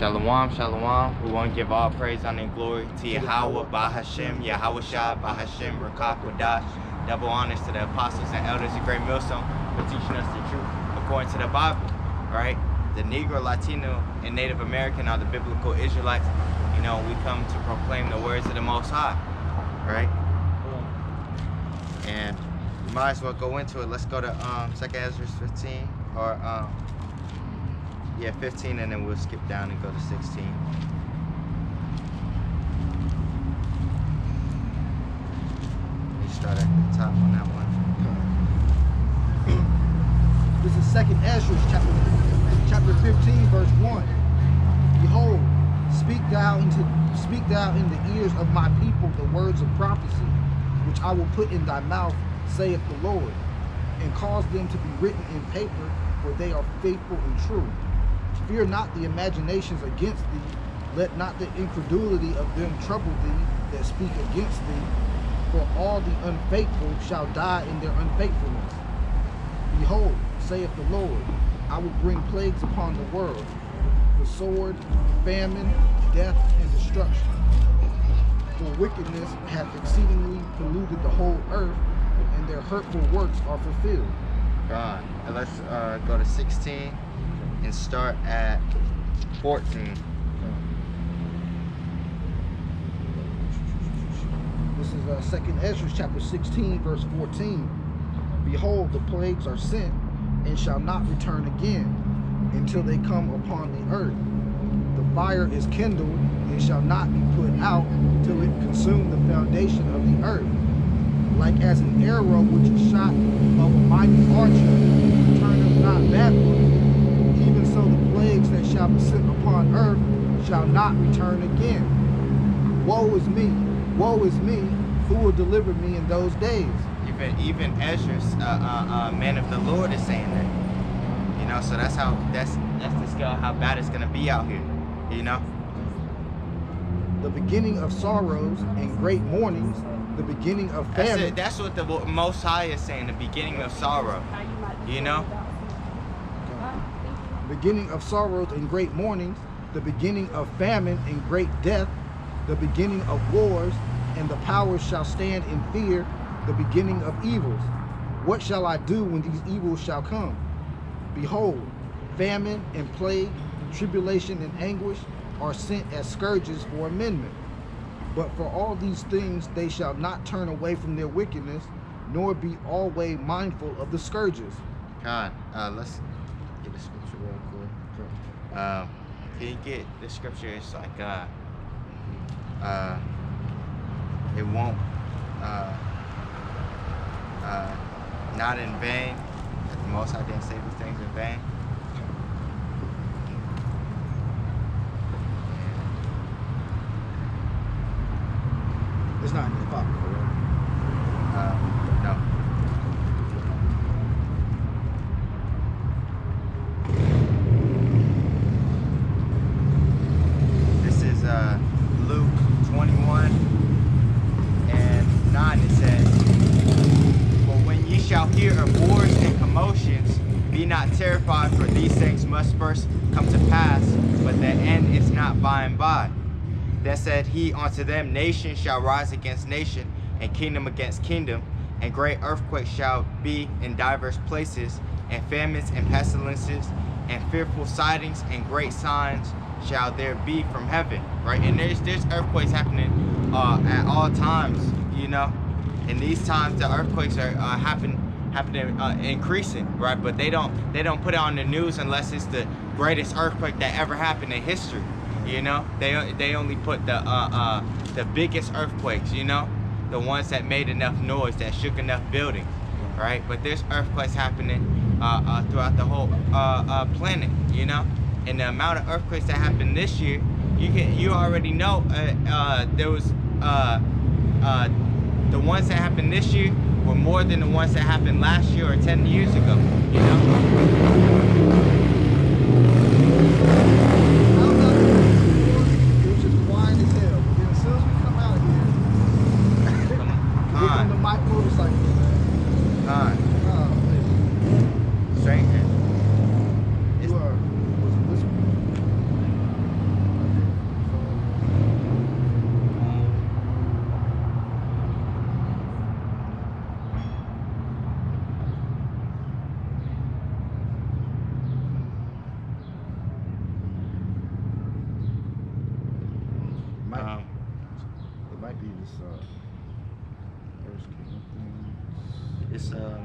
Shalom, shalom. We want to give all praise, honor, and glory to Yahawah, Bahashem, Yahawashi, Bahashem, Rawchaa, Qadash. Double honors to the apostles and elders of Greatmillstone for teaching us the truth according to the Bible, right? The Negro, Latino, and Native American are the biblical Israelites. You know, we come to proclaim the words of the Most High, right? And we might as well go into it. Let's go to 2nd Ezra 15, or yeah, 15, and then we'll skip down and go to 16. We start at the top on that one. This is 2nd Ezra chapter 15, verse 1. Behold, speak thou in the ears of my people the words of prophecy, which I will put in thy mouth, saith the Lord, and cause them to be written in paper, for they are faithful and true. Fear not the imaginations against thee, let not the incredulity of them trouble thee that speak against thee, for all the unfaithful shall die in their unfaithfulness. Behold, saith the Lord, I will bring plagues upon the world, the sword, famine, death, and destruction. For wickedness hath exceedingly polluted the whole earth, and their hurtful works are fulfilled. God. And let's go to 16 and start at 14. This is 2nd Ezra chapter 16, verse 14. Behold, the plagues are sent, and shall not return again, until they come upon the earth. The fire is kindled, and shall not be put out, till it consume the foundation of the earth. Like as an arrow which is shot of a mighty archer, turneth not backward, even so the plagues that shall be sent upon earth shall not return again. Woe is me, who will deliver me in those days? Even Ezra's man of the Lord is saying that. You know, so that's the scale of how bad it's gonna be out here. You know? The beginning of sorrows and great mournings, the beginning of famine. That's what the Most High is saying, the beginning of sorrow. You know? Beginning of sorrows and great mournings, the beginning of famine and great death, the beginning of wars, and the powers shall stand in fear, the beginning of evils. What shall I do when these evils shall come? Behold, famine and plague, tribulation and anguish are sent as scourges for amendment. But for all these things they shall not turn away from their wickedness, nor be always mindful of the scourges. God, let's get the scripture real quick. Can you get the scripture? It's like it won't not in vain, that the Most High didn't say these things in vain. It's not in the Apocrypha, right? No. This is Luke 21 and 9. It says, "But when ye shall hear of wars and commotions, be not terrified, for these things must first come to pass, but the end is not by and by. Then said he unto them, Nation shall rise against nation, and kingdom against kingdom, and great earthquakes shall be in divers places, and famines and pestilences, and fearful sightings and great signs shall there be from heaven." Right? And there's earthquakes happening at all times, you know. In these times, the earthquakes are happening increasing, right? But they don't put it on the news unless it's the greatest earthquake that ever happened in history. You know, they only put the biggest earthquakes, you know, the ones that made enough noise, that shook enough buildings, right? But there's earthquakes happening throughout the whole planet, you know. And the amount of earthquakes that happened this year, you already know there was the ones that happened this year were more than the ones that happened last year or 10 years ago, you know. It's First Corinthians.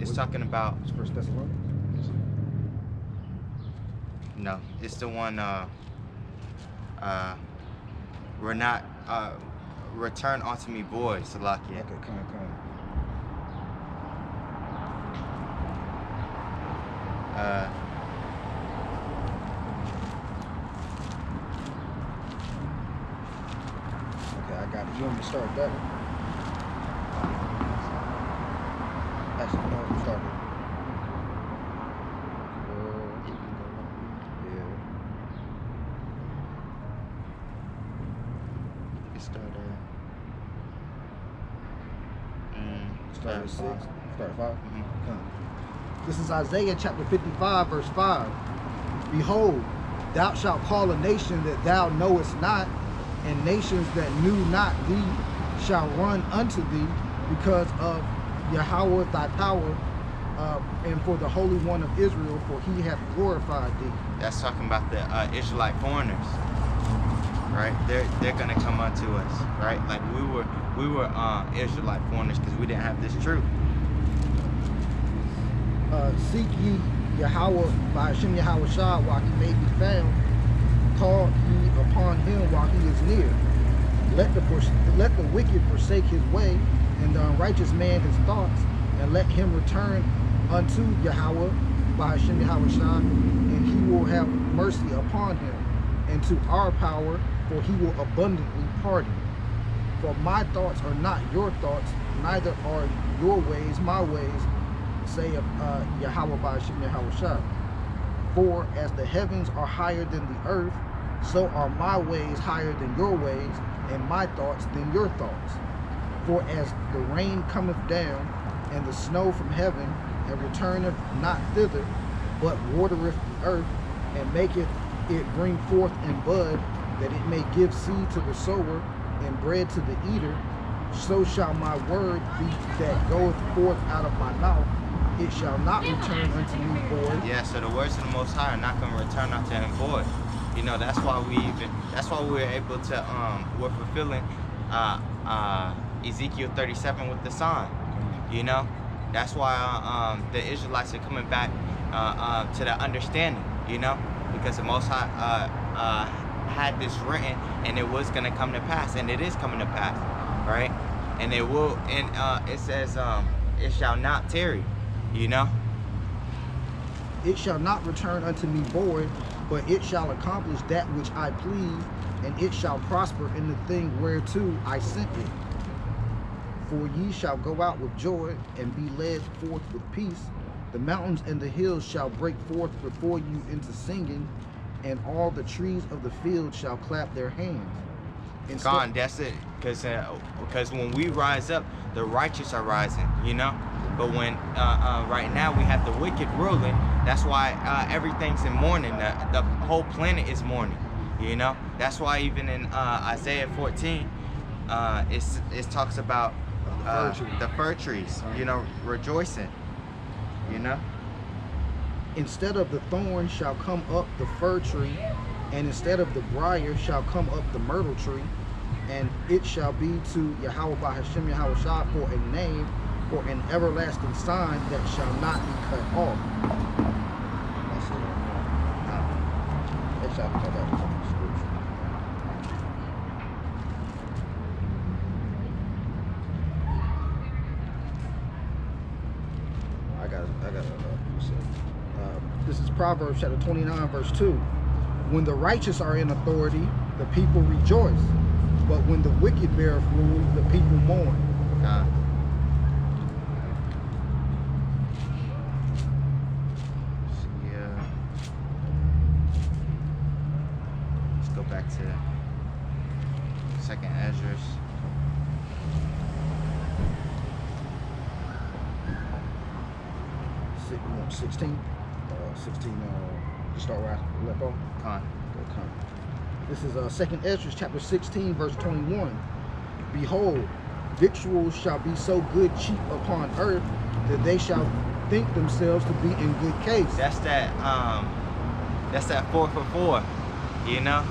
It's talking about. It's First Thessalonians. No, it's the one. We're not. Return unto me, void, Salakia. Okay, come. Okay, I got it. You want me to start that one? Actually, no, you start it. Yeah. It started. Start at 6. Start at 5. Mm-hmm. Come. This is Isaiah chapter 55, verse 5. Behold, thou shalt call a nation that thou knowest not, and nations that knew not thee shall run unto thee because of Yahawah thy power, and for the Holy One of Israel, for he hath glorified thee. That's talking about the Israelite foreigners, right? They're gonna come unto us, right? Like we were Israelite foreigners because we didn't have this truth. Seek ye Yahawah by Hashem Yahawashi while he may be found. Call ye upon him while he is near. Let the wicked forsake his way, and the unrighteous man his thoughts, and let him return unto Yahawah by Hashem Yahawashi, and he will have mercy upon him, and to our power, for he will abundantly pardon. For my thoughts are not your thoughts, neither are your ways my ways, saith Yahawah by Hashem Yahawashi. For as the heavens are higher than the earth, so are my ways higher than your ways, and my thoughts than your thoughts. For as the rain cometh down, and the snow from heaven, and returneth not thither, but watereth the earth, and maketh it bring forth and bud, that it may give seed to the sower, and bread to the eater, so shall my word be that goeth forth out of my mouth. It shall not return unto me void. Yeah, so the words of the Most High are not going to return unto him void. You know, that's why we're able to we're fulfilling Ezekiel 37 with the sign. You know, that's why the Israelites are coming back to the understanding. You know, because the Most High had this written, and it was going to come to pass, and it is coming to pass, right? And it will, and it says it shall not tarry. You know, it shall not return unto me void, but it shall accomplish that which I please, and it shall prosper in the thing whereto I sent it. For ye shall go out with joy, and be led forth with peace. The mountains and the hills shall break forth before you into singing, and all the trees of the field shall clap their hands. God, that's it. Because when we rise up, the righteous are rising. You know. But when right now we have the wicked ruling, that's why everything's in mourning. The whole planet is mourning. You know, that's why even in Isaiah 14, it talks about the fir trees. You know, rejoicing. You know. Instead of the thorn shall come up the fir tree, and instead of the briar shall come up the myrtle tree, and it shall be to Yahawah by Hashem Yahawashi for a name, for an everlasting sign that shall not be cut off. That's it. It shall be cut off. I got this is Proverbs chapter 29, verse 2. When the righteous are in authority, the people rejoice, but when the wicked beareth rule, the people mourn. Back to second Ezra's. You want 16? 16, just start where I left off? Con. This is second Ezra chapter 16, verse 21. Behold, victuals shall be so good cheap upon earth, that they shall think themselves to be in good case. That's that 4 for $4. You know,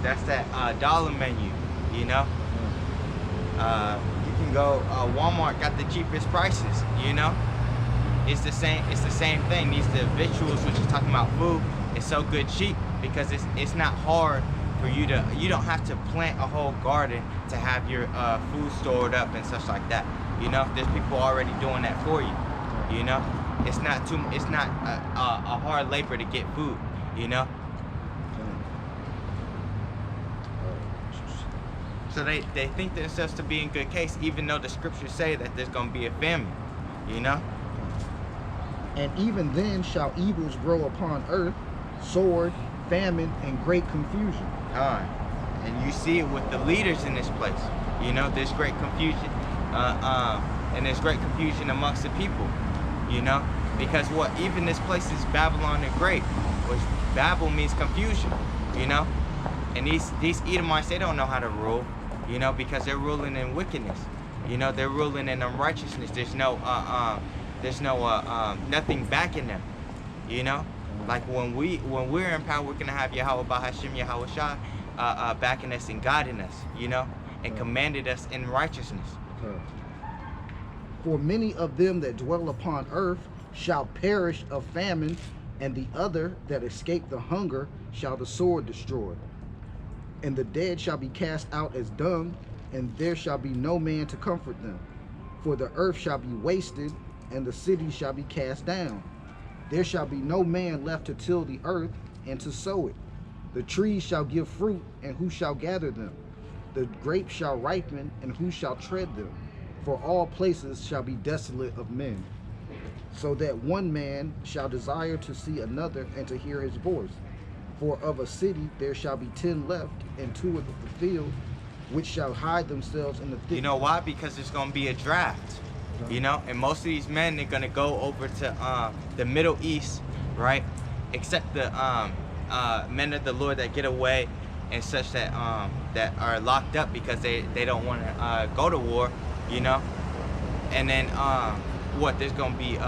that's that dollar menu. You know, you can go. Walmart got the cheapest prices. You know, it's the same. It's the same thing. These the victuals, which is talking about food. It's so good cheap because it's not hard for you to. You don't have to plant a whole garden to have your food stored up and such like that. You know, there's people already doing that for you. You know, it's not a hard labor to get food. You know. So they think themselves to be in good case, even though the scriptures say that there's going to be a famine, you know? And even then shall evils grow upon earth, sword, famine, and great confusion. And you see it with the leaders in this place. You know, there's great confusion. And there's great confusion amongst the people, you know? Because what? Even this place is Babylon the Great, which Babel means confusion, you know? And these Edomites, they don't know how to rule, you know, because they're ruling in wickedness. You know, they're ruling in unrighteousness. There's no nothing backing them. You know, like when we're in power, we're gonna have Yahawah Bahashim Yahawashi backing us and guiding us. You know, and commanded us in righteousness. For many of them that dwell upon earth shall perish of famine, and the other that escape the hunger shall the sword destroy. And the dead shall be cast out as dung, and there shall be no man to comfort them. For the earth shall be wasted, and the cities shall be cast down. There shall be no man left to till the earth and to sow it. The trees shall give fruit, and who shall gather them? The grapes shall ripen, and who shall tread them? For all places shall be desolate of men. So that one man shall desire to see another and to hear his voice. For of a city there shall be 10 left, and 2 of the field, which shall hide themselves in the thick. You know why? Because there's going to be a draft. You know, and most of these men, they're going to go over to the Middle East, right? Except the men of the Lord that get away and such that that are locked up because they don't want to go to war, you know. And then there's going to be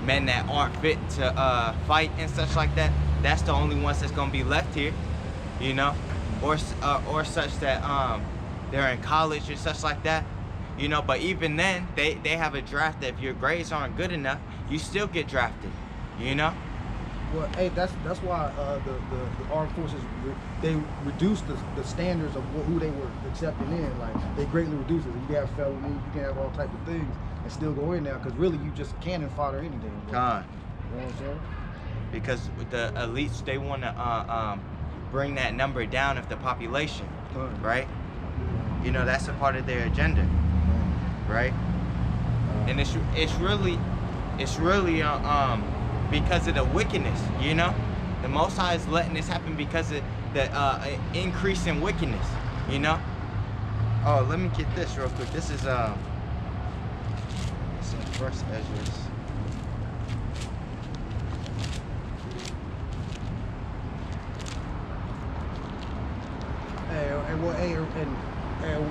men that aren't fit to fight and such like that. That's the only ones that's gonna be left here, you know, or such that they're in college or such like that, you know. But even then, they have a draft that if your grades aren't good enough, you still get drafted, you know. Well, hey, that's why the armed forces they reduced the standards of who they were accepting in. Like they greatly reduced it. You can have felonies, you can have all types of things, and still go in now because really you just cannon fodder anything. Con. You know what I'm saying? Because the elites, they want to bring that number down of the population, right? You know, that's a part of their agenda, right? And it's really because of the wickedness, you know. The Most High is letting this happen because of the increase in wickedness, you know. Oh, let me get this real quick. This is First Ezra.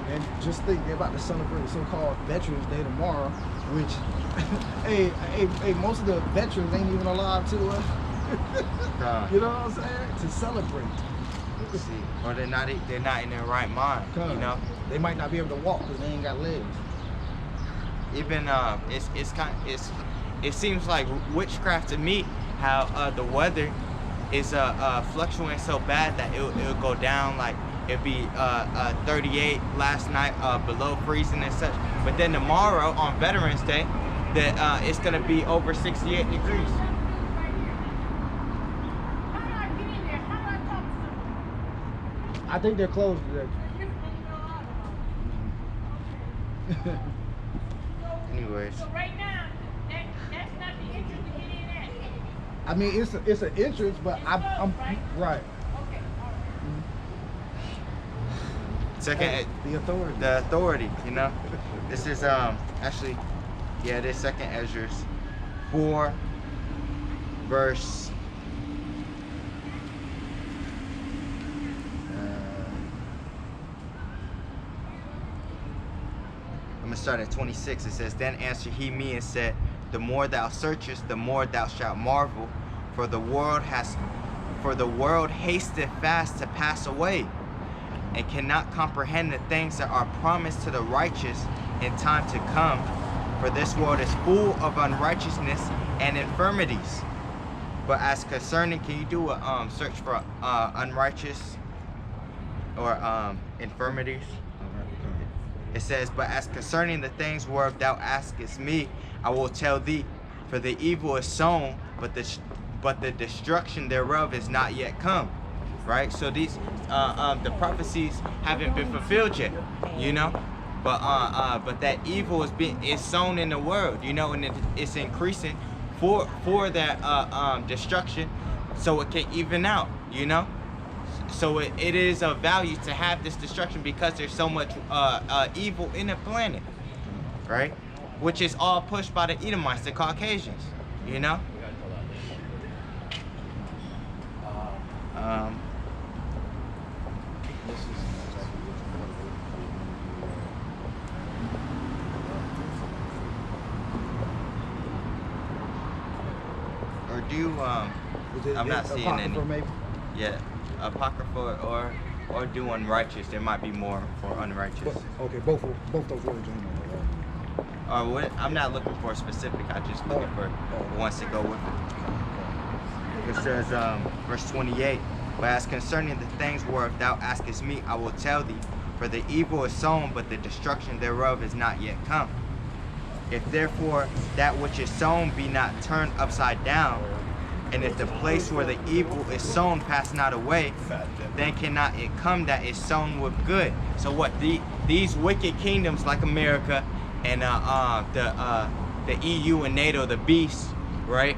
And just think they're about to celebrate the so-called Veterans Day tomorrow, which, hey, most of the veterans ain't even alive to, you know what I'm saying? To celebrate. See, or they're not in their right mind, you know. They might not be able to walk because they ain't got legs. Even it seems like witchcraft to me. How the weather is fluctuating so bad that it'll go down, like it'll be 38 last night, below freezing and such. But then tomorrow on Veterans Day, that it's gonna be over 68 degrees. I think they're closed today. Anyways. So right now, that's not the entrance to get in at. I mean, it's an entrance, but I'm right. Okay, all right. Second, the authority, you know. This is actually, yeah, this Second Ezra 4, verse. I'm gonna start at 26. It says, "Then answered he me and said, The more thou searchest, the more thou shalt marvel, for the world hasteth fast to pass away, and cannot comprehend the things that are promised to the righteous in time to come. For this world is full of unrighteousness and infirmities. But as concerning, can you do a search for unrighteous or infirmities? It says, but as concerning the things whereof thou askest me, I will tell thee. For the evil is sown, but the destruction thereof is not yet come. Right? So these the prophecies haven't been fulfilled yet, you know. But that evil is sown in the world, you know, and it's increasing for that destruction, so it can even out, you know. So it is of value to have this destruction because there's so much evil in the planet, right? Which is all pushed by the Edomites, the Caucasians, you know. Or do you, I'm not seeing any. Maybe? Yeah, apocrypha or do unrighteous. There might be more for unrighteous. Okay, both those words in there. I'm not looking for a specific. I'm just looking for ones to go with it. It says, verse 28. But as concerning the things whereof thou askest me, I will tell thee. For the evil is sown, but the destruction thereof is not yet come. If therefore that which is sown be not turned upside down, and if the place where the evil is sown pass not away, then cannot it come that is sown with good. So what these wicked kingdoms like America and the EU and NATO, the beasts, right?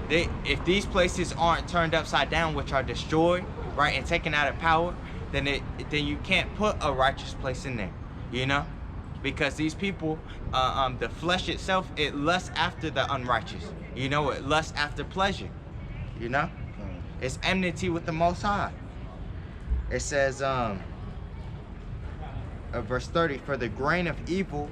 If these places aren't turned upside down, which are destroyed, right, and taken out of power, then you can't put a righteous place in there, you know, because these people, the flesh itself, it lusts after the unrighteous, you know, it lusts after pleasure, you know, it's enmity with the Most High. It says, verse 30, for the grain of evil